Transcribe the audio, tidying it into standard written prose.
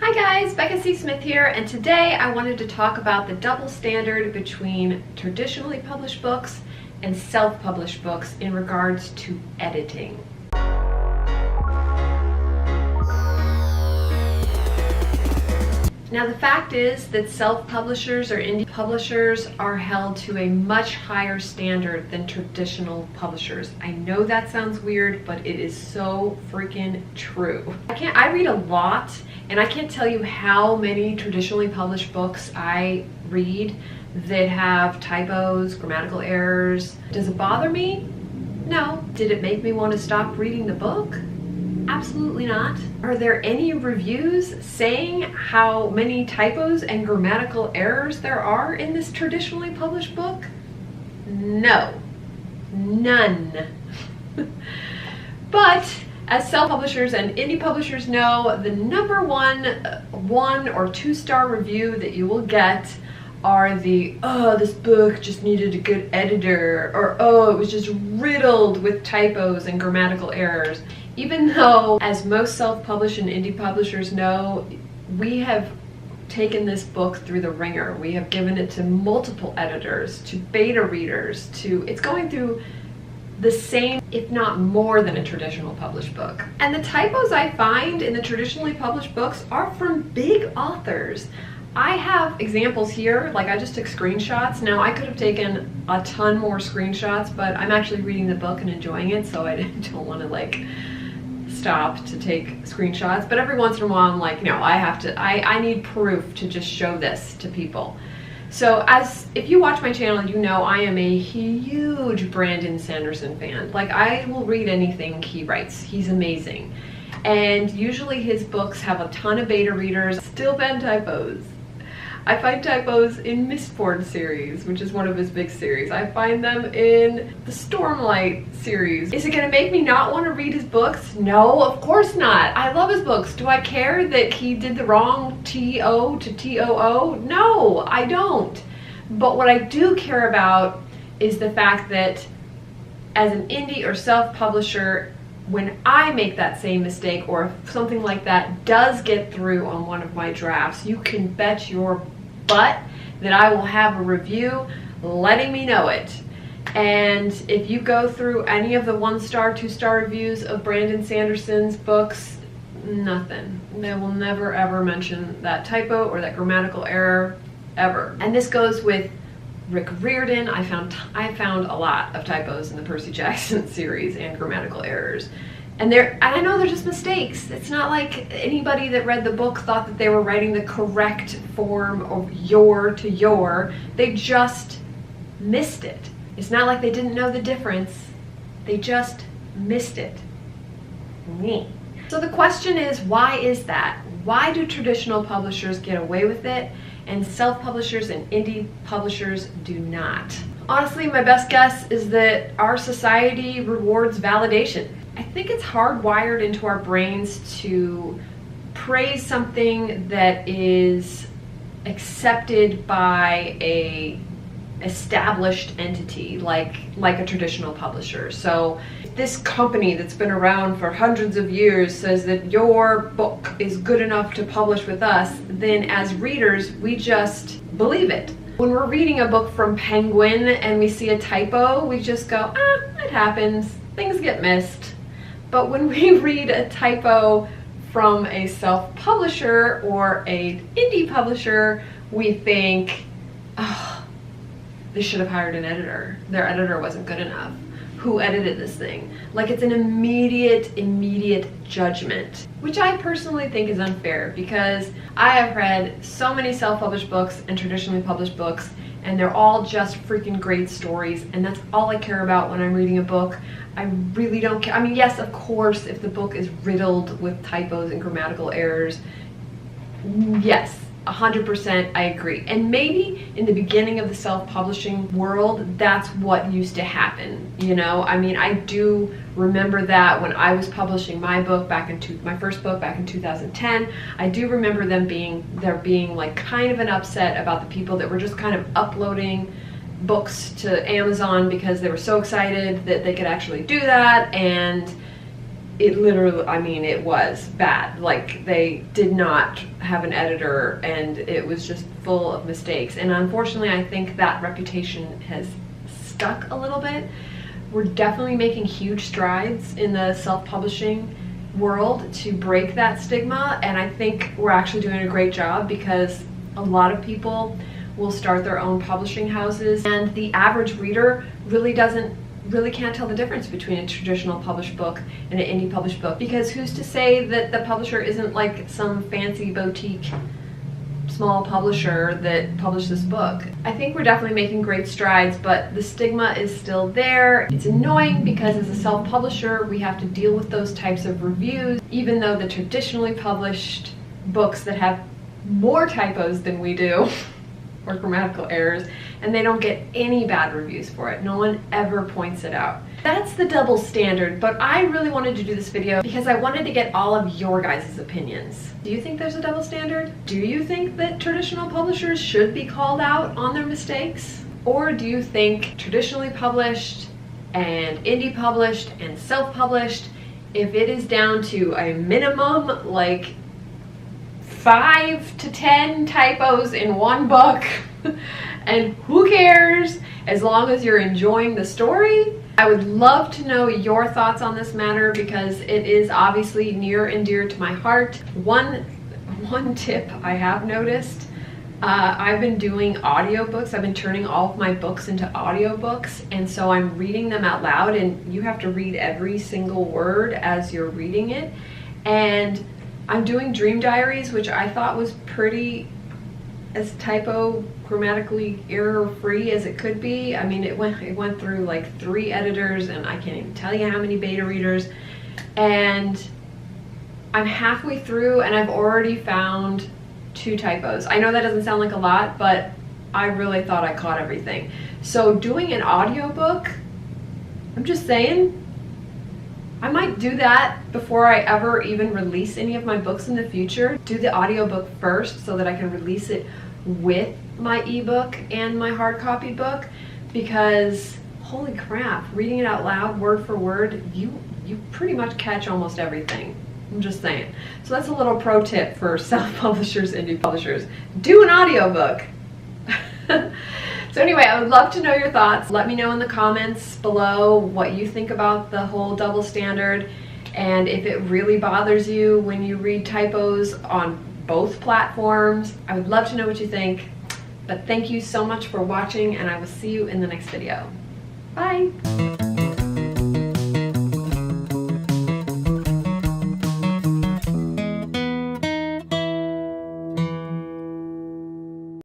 Hi guys, Becca C. Smith here, and today I wanted to talk about the double standard between traditionally published books and self-published books in regards to editing. Now the fact is that self-publishers or indie publishers are held to a much higher standard than traditional publishers. I know that sounds weird, but it is so freaking true. I read a lot, and I can't tell you how many traditionally published books I read that have typos, grammatical errors. Does it bother me? No. Did it make me want to stop reading the book? Absolutely not. Are there any reviews saying how many typos and grammatical errors there are in this traditionally published book? No. None. But as self-publishers and indie publishers know, the number one or 2-star review that you will get are the, oh, this book just needed a good editor, or oh, it was just riddled with typos and grammatical errors. Even though, as most self-published and indie publishers know, we have taken this book through the ringer. We have given it to multiple editors, to beta readers, it's going through the same, if not more than a traditional published book. And the typos I find in the traditionally published books are from big authors. I have examples here, like I just took screenshots. Now I could have taken a ton more screenshots, but I'm actually reading the book and enjoying it, so I don't want to stop to take screenshots. But every once in a while I'm like, no, I need proof to just show this to people. So if you watch my channel, you know I am a huge Brandon Sanderson fan. Like, I will read anything he writes. He's amazing. And usually his books have a ton of beta readers. Still find typos. I find typos in Mistborn series, which is one of his big series. I find them in the Stormlight series. Is it gonna make me not want to read his books? No, of course not. I love his books. Do I care that he did the wrong T-O to T-O-O? No, I don't. But what I do care about is the fact that as an indie or self-publisher, when I make that same mistake, or if something like that does get through on one of my drafts, you can bet your butt that I will have a review letting me know it. And if you go through any of the 1-star, 2-star reviews of Brandon Sanderson's books, nothing. They will never ever mention that typo or that grammatical error, ever. And this goes with Rick Riordan. I found a lot of typos in the Percy Jackson series and grammatical errors. And I know they're just mistakes. It's not like anybody that read the book thought that they were writing the correct form of your to your. They just missed it. It's not like they didn't know the difference. They just missed it. So the question is, why is that? Why do traditional publishers get away with it and self-publishers and indie publishers do not? Honestly, my best guess is that our society rewards validation. I think it's hardwired into our brains to praise something that is accepted by a established entity like a traditional publisher. So if this company that's been around for hundreds of years says that your book is good enough to publish with us, then as readers we just believe it. When we're reading a book from Penguin and we see a typo, we just go, it happens, things get missed. But when we read a typo from a self-publisher or an indie publisher, we think, oh, they should have hired an editor. Their editor wasn't good enough. Who edited this thing? Like, it's an immediate judgment, which I personally think is unfair, because I have read so many self-published books and traditionally published books, and they're all just freaking great stories, and that's all I care about when I'm reading a book. I really don't care. I mean, yes, of course, if the book is riddled with typos and grammatical errors, yes, 100% I agree. And maybe in the beginning of the self-publishing world, that's what used to happen, you know? I mean, I do remember that when I was publishing my book my first book back in 2010, I do remember there being like kind of an upset about the people that were just kind of uploading books to Amazon because they were so excited that they could actually do that, and it literally, I mean, it was bad. Like, they did not have an editor, and it was just full of mistakes. And unfortunately, I think that reputation has stuck a little bit. We're definitely making huge strides in the self-publishing world to break that stigma, and I think we're actually doing a great job, because a lot of people will start their own publishing houses, and the average reader really can't tell the difference between a traditional published book and an indie published book, because who's to say that the publisher isn't like some fancy boutique small publisher that published this book. I think we're definitely making great strides, but the stigma is still there. It's annoying because as a self-publisher, we have to deal with those types of reviews, even though the traditionally published books that have more typos than we do or grammatical errors, and they don't get any bad reviews for it. No one ever points it out. That's the double standard, but I really wanted to do this video because I wanted to get all of your guys' opinions. Do you think there's a double standard? Do you think that traditional publishers should be called out on their mistakes? Or do you think traditionally published and indie published and self-published, if it is down to a minimum like 5 to 10 typos in one book, and who cares as long as you're enjoying the story? I would love to know your thoughts on this matter, because it is obviously near and dear to my heart. One tip I have noticed, I've been doing audiobooks. I've been turning all of my books into audiobooks, and so I'm reading them out loud, and you have to read every single word as you're reading it. And I'm doing dream diaries, which I thought was pretty as grammatically error-free as it could be. I mean, it went through like 3 editors, and I can't even tell you how many beta readers. And I'm halfway through, and I've already found 2 typos. I know that doesn't sound like a lot, but I really thought I caught everything. So doing an audiobook, I'm just saying, I might do that before I ever even release any of my books in the future. Do the audiobook first so that I can release it with my ebook and my hard copy book, because holy crap, reading it out loud word for word, you pretty much catch almost everything. I'm just saying. So that's a little pro tip for self-publishers, indie publishers. Do an audiobook. So anyway, I would love to know your thoughts. Let me know in the comments below what you think about the whole double standard, and if it really bothers you when you read typos on both platforms. I would love to know what you think. But thank you so much for watching, and I will see you in the next video. Bye!